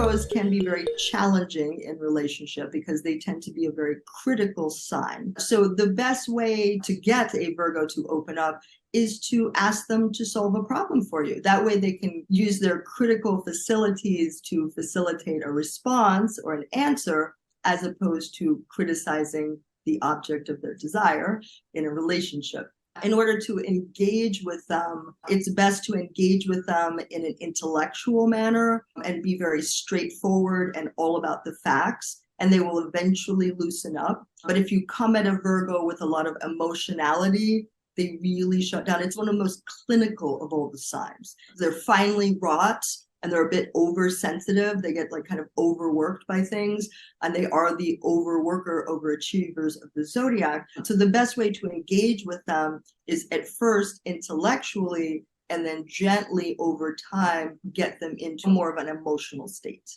Virgos can be very challenging in relationship because they tend to be a very critical sign. So the best way to get a Virgo to open up is to ask them to solve a problem for you. That way they can use their critical facilities to facilitate a response or an answer, as opposed to criticizing the object of their desire in a relationship. In order to engage with them, it's best to engage with them in an intellectual manner and be very straightforward and all about the facts, and they will eventually loosen up. But if you come at a Virgo with a lot of emotionality, they really shut down. It's one of the most clinical of all the signs. They're finely wrought and they're a bit oversensitive. They get like kind of overworked by things, and they are the overworker, overachievers of the zodiac. So the best way to engage with them is at first intellectually, and then gently over time get them into more of an emotional state.